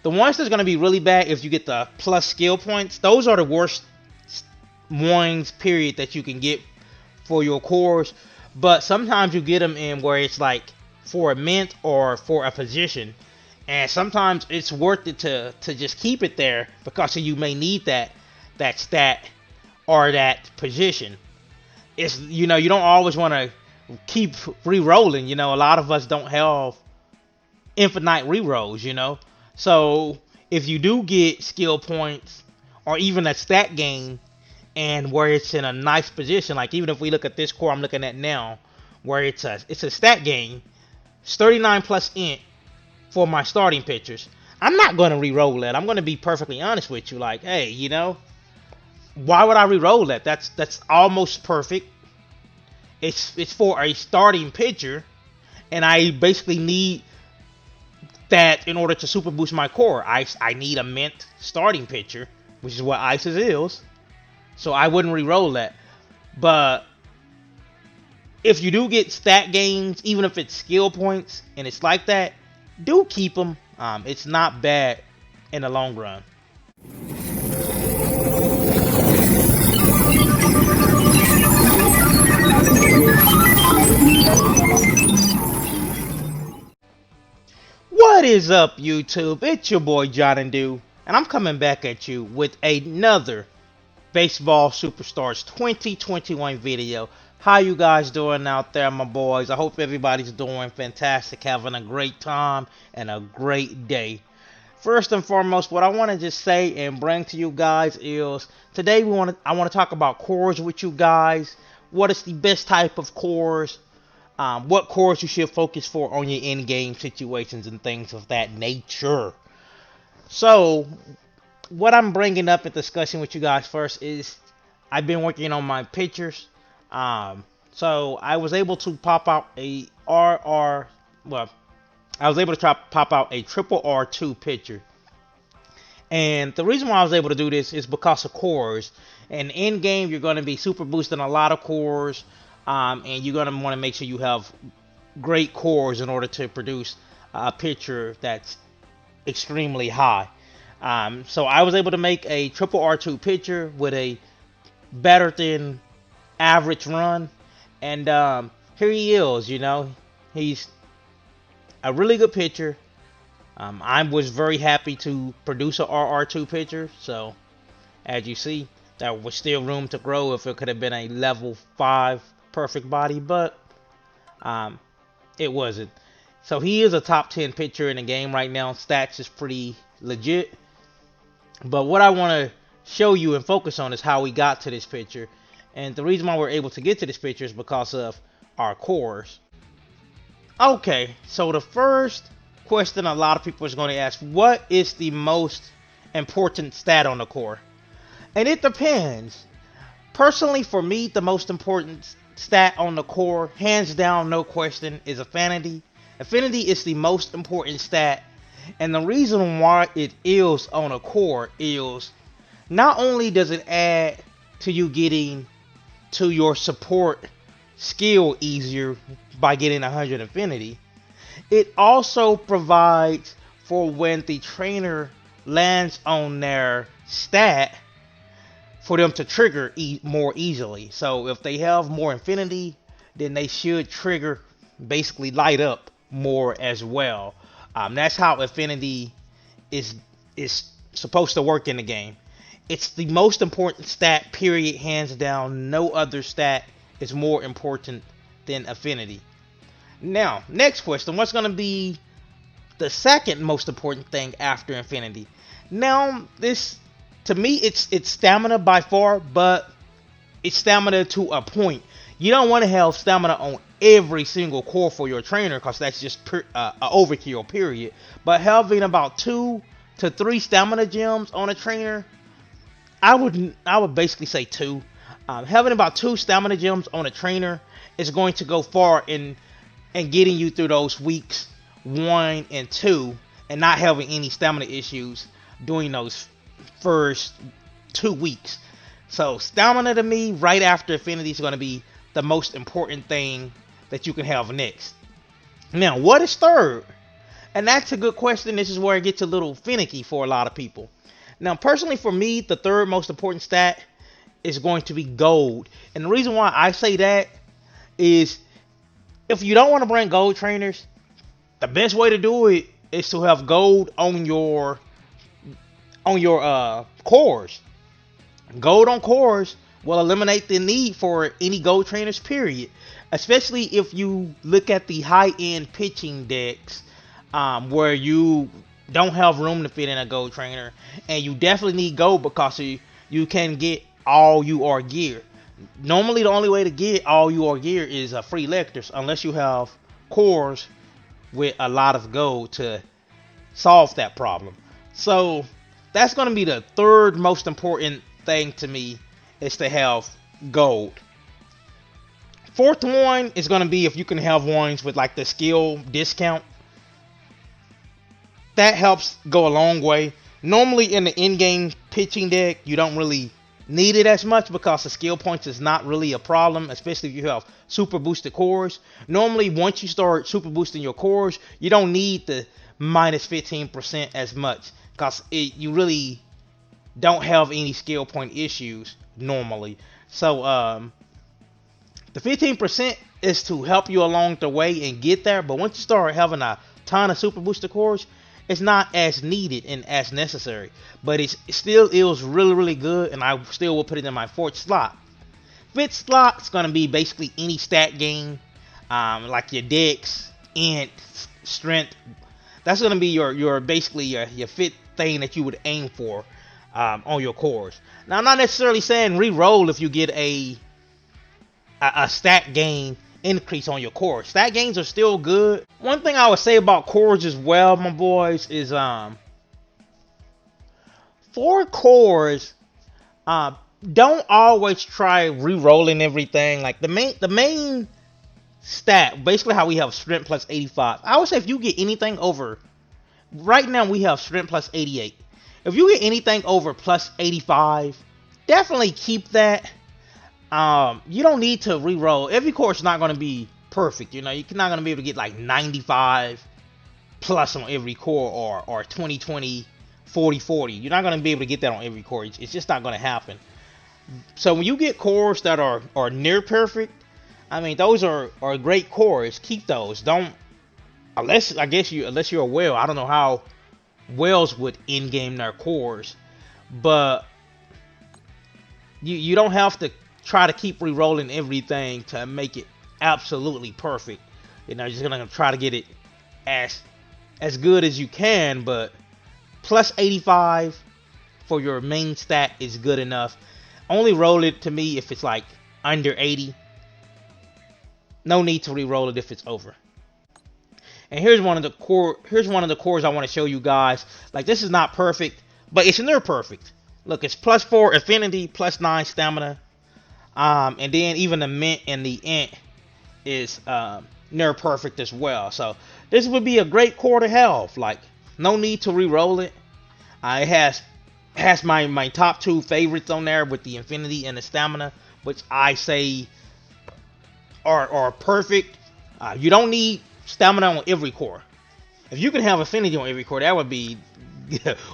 The ones that's going to be really bad if you get the plus skill points, those are the worst ones, period, that you can get for your cores. But sometimes you get them in where it's like for a mint or for a position. And sometimes it's worth it to just keep it there because you may need that stat or that position. It's, you don't always want to keep re-rolling. A lot of us don't have infinite re-rolls. So if you do get skill points or even a stat gain, and where it's in a nice position, like even if we look at this core I'm looking at now, where it's a stat gain, it's 39 plus int for my starting pictures. I'm not going to re-roll that. I'm going to be perfectly honest with you. Like, hey, why would I re-roll that? That's almost perfect. It's for a starting picture, and I basically need that in order to super boost my core. I need a mint starting picture, which is what ISIS is. So I wouldn't re-roll that. But if you do get stat gains, even if it's skill points and it's like that, do keep them. It's not bad in the long run. What is up, YouTube? It's your boy Jonandu, and I'm coming back at you with another Baseball Superstars 2021 video. How you guys doing out there, my boys? I hope everybody's doing fantastic, having a great time and a great day. First and foremost, what I want to just say and bring to you guys is today I want to talk about cores with you guys. What is the best type of cores? What cores you should focus for on your in-game situations and things of that nature. So, what I'm bringing up in discussion with you guys first is I've been working on my pictures. So I was able to pop out a I was able to pop out a triple R2 picture. And the reason why I was able to do this is because of cores. And in game, you're going to be super boosting a lot of cores. And you're going to want to make sure you have great cores in order to produce a picture that's extremely high. So I was able to make a triple R2 picture with a better than average run, and here he is. He's a really good pitcher. I was very happy to produce a RR2 pitcher, so as you see, there was still room to grow if it could have been a level 5 perfect body, but it wasn't. So he is a top 10 pitcher in the game right now. Stats is pretty legit. But what I want to show you and focus on is how we got to this picture. And the reason why we're able to get to this picture is because of our cores. Okay, so the first question a lot of people is going to ask, what is the most important stat on the core? And it depends. Personally, for me, the most important stat on the core, hands down, no question, is affinity. Affinity is the most important stat. And the reason why it is on a core is not only does it add to you getting to your support skill easier by getting 100 affinity, it also provides for when the trainer lands on their stat for them to trigger more easily. So if they have more affinity, then they should trigger, basically light up more as well. That's how affinity is supposed to work in the game. It's the most important stat, period, hands down. No other stat is more important than affinity. Now, next question. What's going to be the second most important thing after affinity? Now, this, to me, it's stamina by far, but it's stamina to a point. You don't want to have stamina on every single core for your trainer because that's just an overkill, period. But having about 2 to 3 stamina gems on a trainer, I would basically say 2. Having about 2 stamina gems on a trainer is going to go far in getting you through those weeks 1 and 2 and not having any stamina issues during those first 2 weeks. So stamina to me, right after affinity, is going to be the most important thing that you can have next. Now, what is third? And that's a good question. This is where it gets a little finicky for a lot of people. Now, personally, for me, the third most important stat is going to be gold. And the reason why I say that is if you don't want to bring gold trainers, the best way to do it is to have gold on your cores. Gold on cores will eliminate the need for any gold trainers, period. Especially if you look at the high-end pitching decks, where you don't have room to fit in a gold trainer, and you definitely need gold because you can get all UR gear. Normally, the only way to get all UR gear is free lectors, unless you have cores with a lot of gold to solve that problem. So that's going to be the third most important thing to me, is to have gold. Fourth one is going to be if you can have ones with like the skill discount. That helps go a long way. Normally in the in-game pitching deck, you don't really need it as much because the skill points is not really a problem, especially if you have super boosted cores. Normally, once you start super boosting your cores, you don't need the minus 15% as much because you really don't have any skill point issues normally. So the 15% is to help you along the way and get there, but once you start having a ton of super boosted cores, it's not as needed and as necessary, but it still is really, really good, and I still will put it in my fourth slot. Fifth slot is going to be basically any stat gain, like your dex, int, strength. That's going to be your basically your fifth thing that you would aim for on your cores. Now, I'm not necessarily saying re-roll if you get a stat gain increase on your cores. Stat gains are still good. One thing I would say about cores as well, my boys, is for cores, don't always try re-rolling everything. Like the main stat, basically how we have strength plus 85. I would say if you get anything over, right now we have strength plus 88. If you get anything over plus 85, definitely keep that. You don't need to re-roll. Every core is not going to be perfect. You know, you're not going to be able to get like 95 plus on every core, or 20-20, 40-40. You're not going to be able to get that on every core. It's just not going to happen. So when you get cores that are near perfect, I mean, those are great cores. Keep those. Don't, unless you're a whale. I don't know how whales would in-game their cores, but you don't have to try to keep re-rolling everything to make it absolutely perfect. You know, you're just gonna try to get it as good as you can, but plus 85 for your main stat is good enough. Only roll it to me if it's like under 80. No need to re-roll it if it's over. And here's one of the cores I want to show you guys. Like, this is not perfect, but it's near perfect. Look, it's plus 4 affinity, plus 9 stamina. And then even the mint and the int is near perfect as well. So this would be a great core to have. Like, no need to re-roll it. It has my top 2 favorites on there with the infinity and the stamina, which I say are perfect. You don't need stamina on every core. If you could have affinity on every core, that would be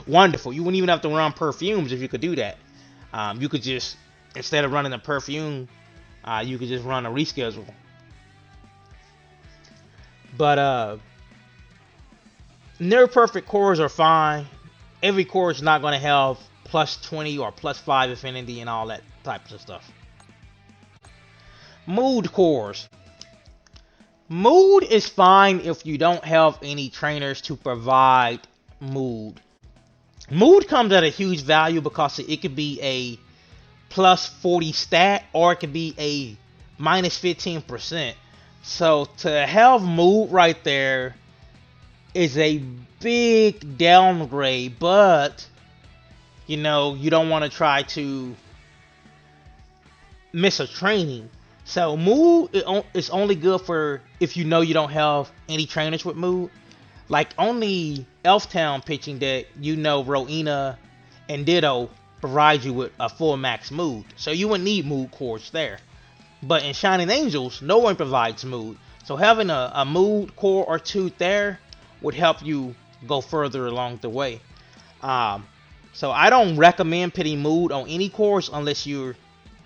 wonderful. You wouldn't even have to run perfumes if you could do that. You could just, instead of running a perfume, you could just run a reschedule. But near perfect cores are fine. Every core is not going to have plus 20 or plus 5 affinity and all that types of stuff. Mood cores. Mood is fine if you don't have any trainers to provide mood. Mood comes at a huge value because it could be a plus 40 stat, or it could be a minus 15%. So to have mood right there is a big downgrade, but you know, you don't want to try to miss a training. So mood is only good for if you know you don't have any trainers with mood. Like on the Elf Town pitching deck, you know Rowena and Ditto provide you with a full max mood, so you wouldn't need mood cores there. But in Shining Angels, no one provides mood, so having a mood core or two there would help you go further along the way. Um, so I don't recommend putting mood on any cores unless you're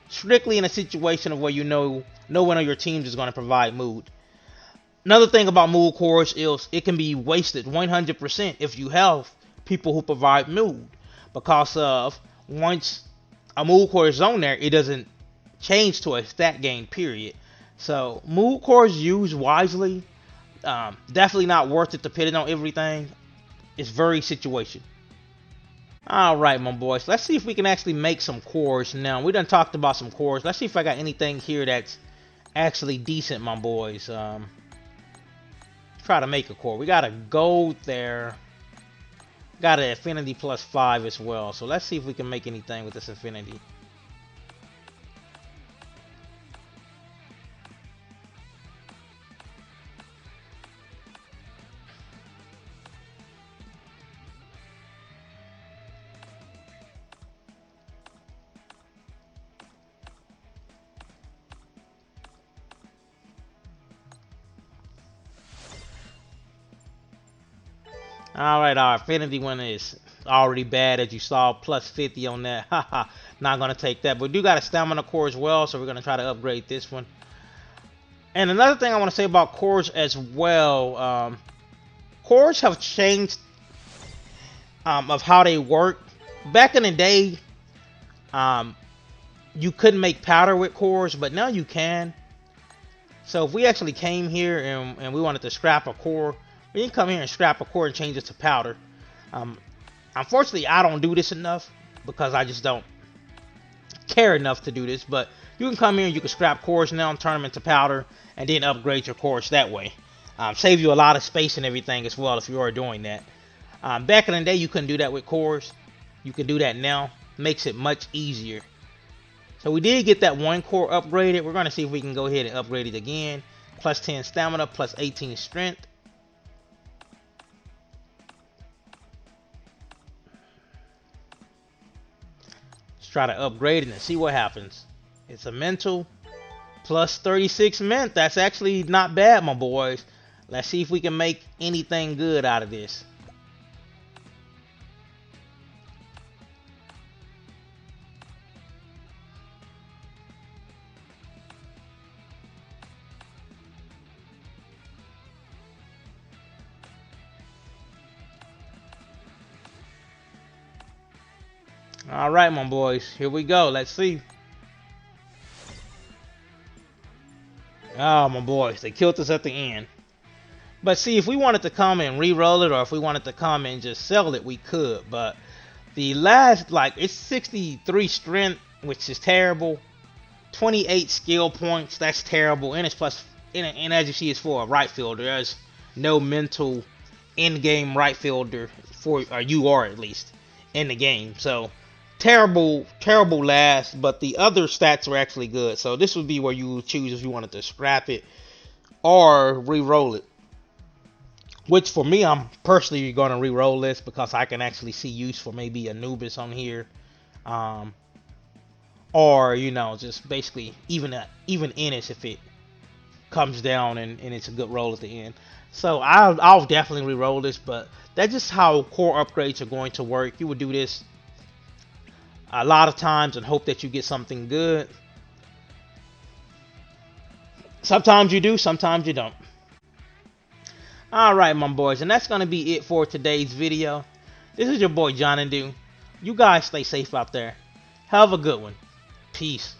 strictly in a situation of where you know no one on your teams is going to provide mood. Another thing about mood cores is it can be wasted 100% if you have people who provide mood, because of once a mood core is on there, it doesn't change to a stat gain period. So mood cores used wisely, definitely not worth it to put it on everything. It's very situation. Alright, my boys, let's see if we can actually make some cores now. We done talked about some cores. Let's see if I got anything here that's actually decent, my boys. Try to make a core. We got a gold there. Got an affinity +5 as well. So let's see if we can make anything with this affinity. Alright, our affinity one is already bad, as you saw, +50 on that. Haha, not gonna take that. But we do got a stamina core as well, so we're gonna try to upgrade this one. And another thing I want to say about cores as well, cores have changed of how they work. Back in the day, you couldn't make powder with cores, but now you can. So if we actually came here and we wanted to scrap a core, we can come here and scrap a core and change it to powder. Unfortunately, I don't do this enough because I just don't care enough to do this. But you can come here and you can scrap cores now and turn them into powder and then upgrade your cores that way. Save you a lot of space and everything as well if you are doing that. Back in the day, you couldn't do that with cores. You can do that now. Makes it much easier. So we did get that one core upgraded. We're going to see if we can go ahead and upgrade it again. +10 stamina, +18 strength. Let's try to upgrade it and see what happens. It's a mental +36 mint. That's actually not bad, my boys. Let's see if we can make anything good out of this. Alright, my boys, here we go. Let's see. Oh, my boys, they killed us at the end. But see, if we wanted to come and re-roll it, or if we wanted to come and just sell it, we could. But the last, like, it's 63 strength, which is terrible. 28 skill points, that's terrible. And it's plus, and as you see, it's for a right fielder. There's no mental in-game right fielder for, or you are at least, in the game. So terrible last, but the other stats were actually good. So this would be where you would choose if you wanted to scrap it or re-roll it. Which for me, I'm personally going to re-roll this because I can actually see use for maybe Anubis on here, or you know, just basically even Ennis if it comes down and it's a good roll at the end. So I'll definitely re-roll this, but that's just how core upgrades are going to work. You would do this a lot of times and hope that you get something good. Sometimes you do, sometimes you don't. Alright, my boys, and that's going to be it for today's video. This is your boy Jonandu. You guys stay safe out there. Have a good one. Peace.